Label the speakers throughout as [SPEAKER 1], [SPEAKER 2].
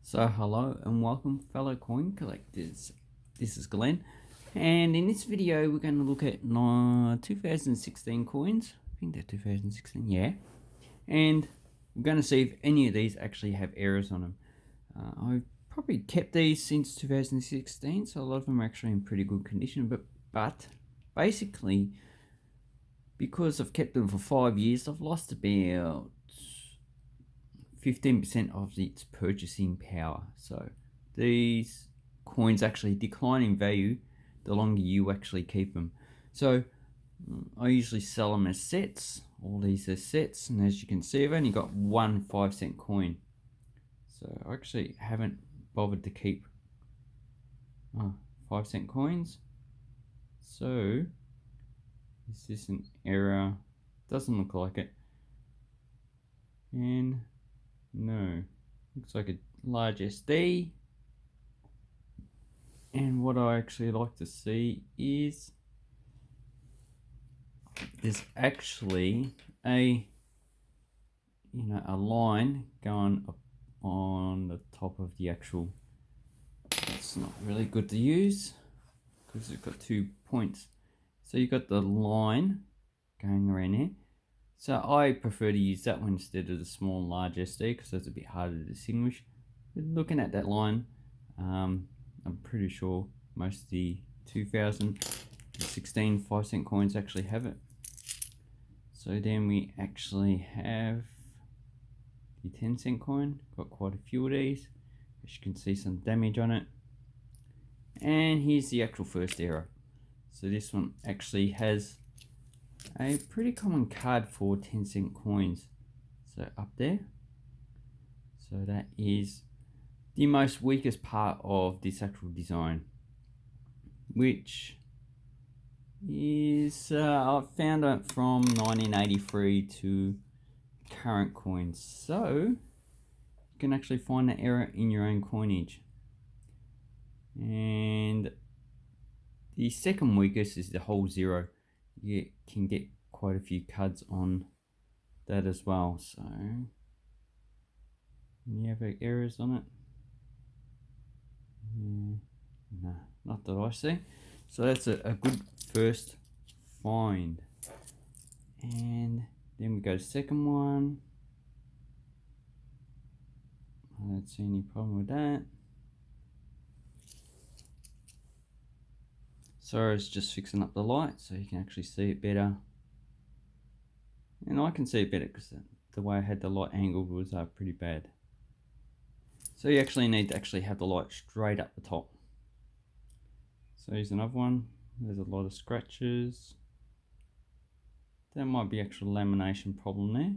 [SPEAKER 1] So hello and welcome fellow coin collectors, this is Glenn, and in this video we're going to look at 2016 coins. I think they're 2016, yeah, and we're going to see if any of these actually have errors on them. I've probably kept these since 2016, so a lot of them are actually in pretty good condition, but basically because I've kept them for 5 years, I've lost about 15% of its purchasing power. So these coins actually decline in value the longer you actually keep them. So I usually sell them as sets. All these are sets, and as you can see, I've only got one 5-cent coin. So I actually haven't bothered to keep 5-cent coins. So is this an error? Doesn't look like it. And no, looks like a large SD. And what I actually like to see is there's actually a line going up on the top of the actual. It's not really good to use because it's got 2 points. So you've got the line going around here. So I prefer to use that one instead of the small and large SD because it's a bit harder to distinguish. But looking at that line, I'm pretty sure most of the 2016 5-cent coins actually have it. So then we actually have the 10-cent coin, got quite a few of these. As you can see, some damage on it. And here's the actual first error. So this one actually has a pretty common card for 10-cent coins. So up there. So that is the most weakest part of this actual design, which is I found it from 1983 to current coins. So you can actually find the error in your own coinage. And the second weakest is the whole zero. You can get quite a few cards on that as well. So you have errors on it? No, not that I see. So that's a good first find. And then we go to second one. I don't see any problem with that. So it's just fixing up the light so you can actually see it better. And I can see it better because the way I had the light angled was pretty bad. So you actually need to actually have the light straight up the top. So here's another one. There's a lot of scratches. That might be actual lamination problem there.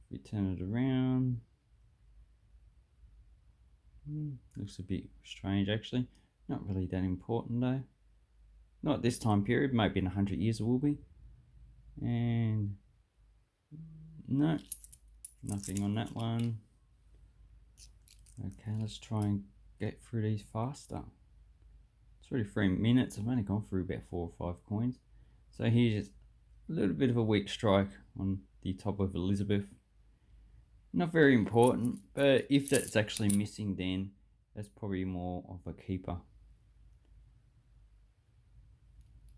[SPEAKER 1] If we turn it around, looks a bit strange actually. Not really that important though. Not this time period, maybe in 100 years it will be. And no, nothing on that one. Okay, let's try and get through these faster. It's already 3 minutes. I've only gone through about 4 or 5 coins. So here's a little bit of a weak strike on the top of Elizabeth. Not very important, but if that's actually missing, then that's probably more of a keeper.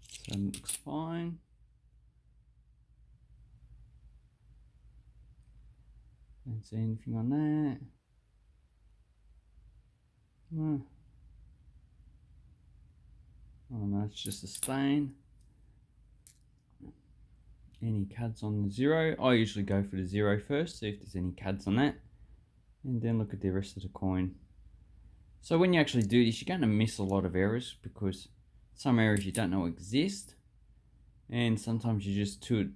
[SPEAKER 1] So it looks fine. Don't see anything on that. No. Oh no, it's just a stain. Any cards on the zero? I usually go for the zero first, see if there's any cards on that, and then look at the rest of the coin. So when you actually do this, you're going to miss a lot of errors because some errors you don't know exist, and sometimes you just do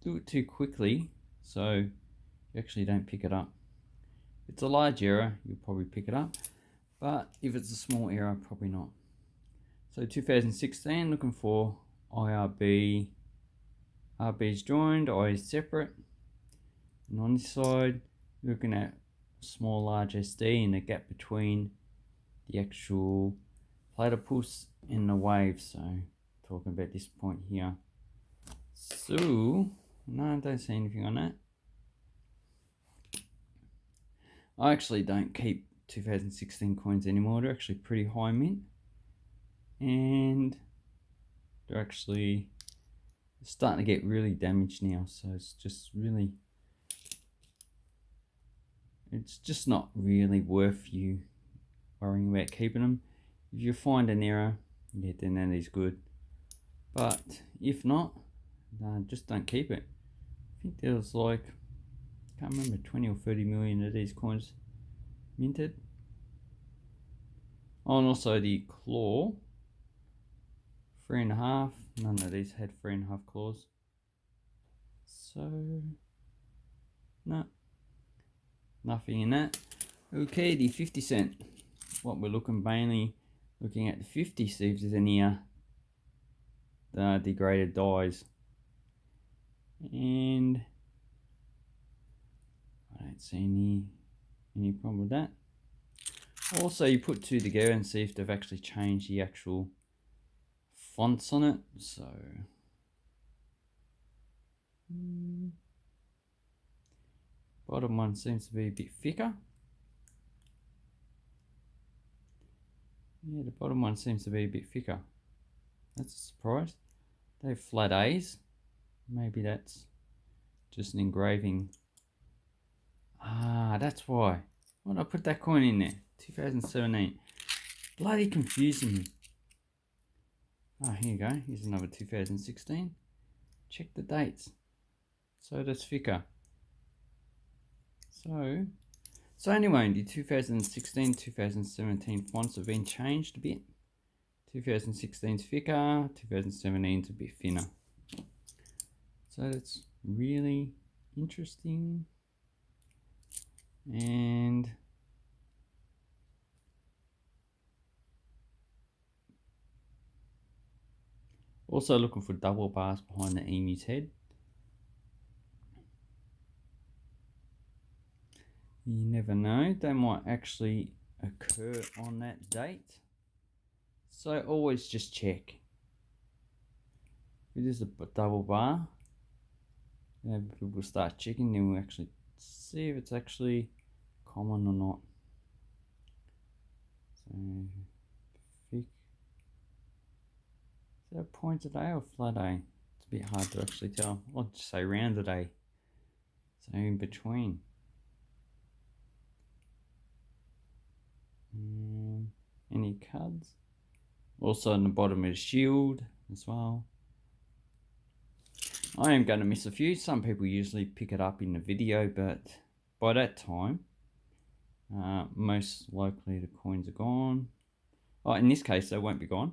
[SPEAKER 1] it too quickly, so you actually don't pick it up. If it's a large error, you'll probably pick it up, but if it's a small error, probably not. So 2016, looking for IRB. RB's joined, I is separate. And on this side, looking at small large SD and the gap between the actual platypus and the wave. So talking about this point here. So no, I don't see anything on that. I actually don't keep 2016 coins anymore. They're actually pretty high mint, and they're actually starting to get really damaged now. So it's just not really worth you worrying about keeping them. If you find an error, yeah, then that is good. But if not, just don't keep it. I think there was like, I can't remember, 20 or 30 million of these coins minted. Oh, and also the claw, 3.5. None of these had 3.5 claws. So, no, nothing in that. Okay, the 50 cent. What we're mainly looking at the 50, see if there's any degraded dies. And I don't see any problem with that. Also, you put two together and see if they've actually changed the actual fonts on it. So bottom one seems to be a bit thicker. Yeah, the bottom one seems to be a bit thicker. That's a surprise. They have flat A's. Maybe that's just an engraving. Ah, that's why. Why did I put that coin in there? 2017. Bloody confusing me. Oh, here you go. Here's another 2016. Check the dates. So that's thicker. So anyway, the 2016, 2017 fonts have been changed a bit. 2016 is thicker, 2017 is a bit thinner. So that's really interesting. And also looking for double bars behind the emu's head. You never know, they might actually occur on that date. So always just check. If it is a double bar, people start checking, then we'll actually see if it's actually common or not. So thick. Is that a pointed A or flat A? It's a bit hard to actually tell. I'll just say rounded A. So in between. Any cards? Also on the bottom is shield as well. I am going to miss a few. Some people usually pick it up in the video, but by that time, most likely the coins are gone. Oh, in this case, they won't be gone.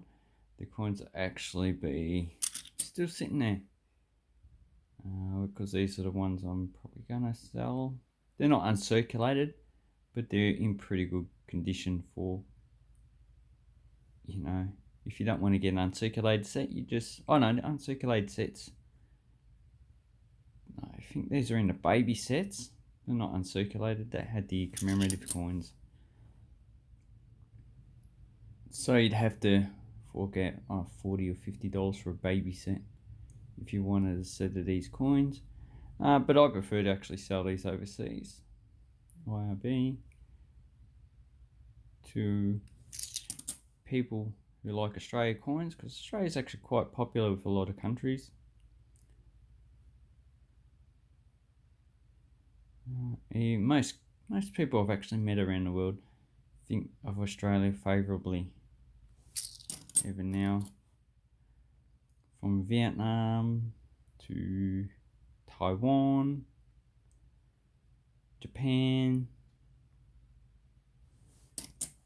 [SPEAKER 1] The coins will actually be still sitting there. Because these are the ones I'm probably going to sell. They're not uncirculated, but they're in pretty good condition for, you know, if you don't want to get an uncirculated set, you just, oh no, the uncirculated sets, I think these are in the baby sets. They're not uncirculated. That had the commemorative coins. So you'd have to fork out $40 or $50 for a baby set if you wanted a set of these coins. But I prefer to actually sell these overseas, IRB, to people who like Australia coins, because Australia is actually quite popular with a lot of countries. Most people I've actually met around the world think of Australia favourably. Even now, from Vietnam to Taiwan, Japan,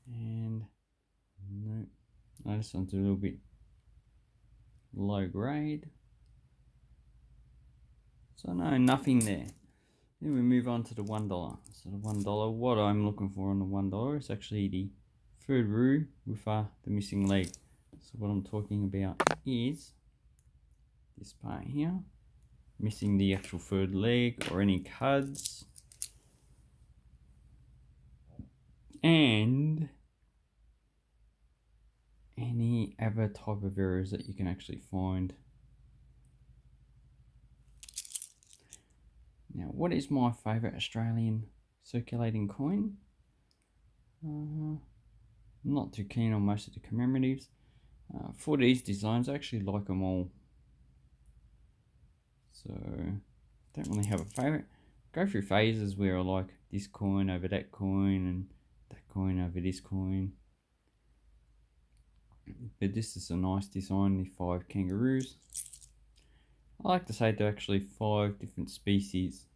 [SPEAKER 1] and no, this one's a little bit low grade. So no, nothing there. Then we move on to the $1. So the $1, what I'm looking for on the $1 is actually the third roux with the missing leg. So what I'm talking about is this part here, missing the actual third leg or any cuds, and any other type of errors that you can actually find. Now, what is my favourite Australian circulating coin? Not too keen on most of the commemoratives. For these designs, I actually like them all. So, don't really have a favourite. Go through phases where I like this coin over that coin and that coin over this coin. But this is a nice design, the 5 kangaroos. I like to say they're actually 5 different species.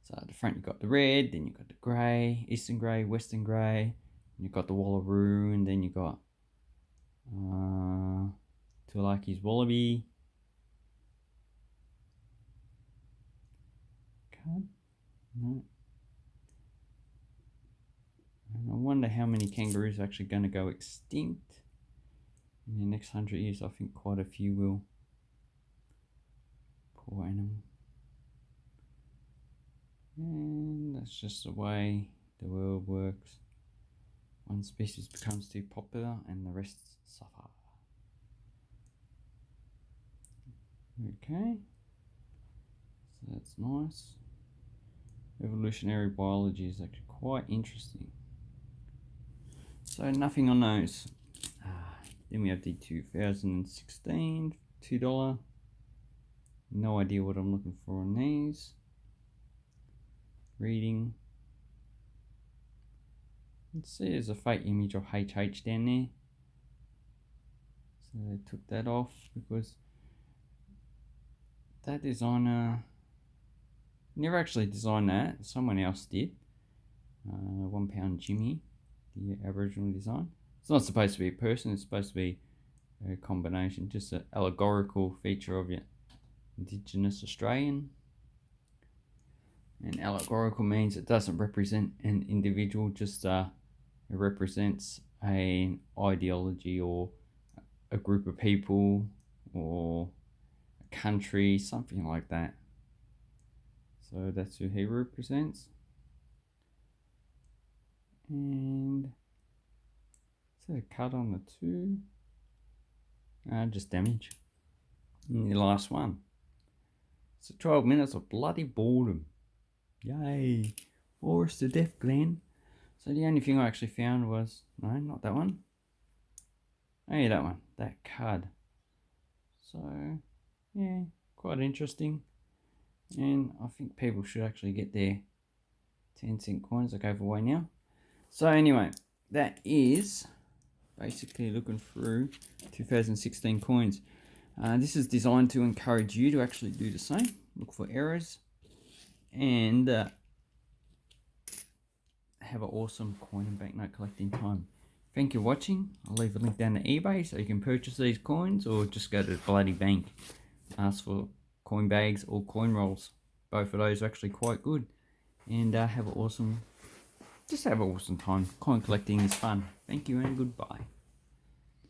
[SPEAKER 1] So at the front you've got the red, then you've got the grey, eastern grey, western grey, you've got the wallaroo, and then you've got Tuolaki's wallaby. Card? No. And I wonder how many kangaroos are actually going to go extinct in the next 100 years. I think quite a few will. Poor animal. And that's just the way the world works. One species becomes too popular and the rest suffer. Okay, so that's nice. Evolutionary biology is actually quite interesting. So nothing on those. Then we have the 2016 $2. No idea what I'm looking for on these. Reading. Let's see, there's a fake image of HH down there. So they took that off because that designer never actually designed that. Someone else did. £1 Jimmy, the Aboriginal design. It's not supposed to be a person, it's supposed to be a combination, just an allegorical feature of your Indigenous Australian. And allegorical means it doesn't represent an individual, just it represents an ideology or a group of people or a country, something like that. So that's who he represents. And is that a cut on the 2? Just damage. And the last one. So 12 minutes of bloody boredom. Yay. Bore us to death, Glenn. So the only thing I actually found was, no, not that one. Oh yeah, that one. That card. So, yeah, quite interesting. And I think people should actually get their 10-cent coins that go away now. So anyway, that is basically looking through 2016 coins. This is designed to encourage you to actually do the same. Look for errors and have an awesome coin and banknote collecting time. Thank you for watching. I'll leave a link down to eBay so you can purchase these coins, or just go to the bloody bank. Ask for coin bags or coin rolls. Both of those are actually quite good. And have an awesome time. Coin collecting is fun. Thank you and goodbye.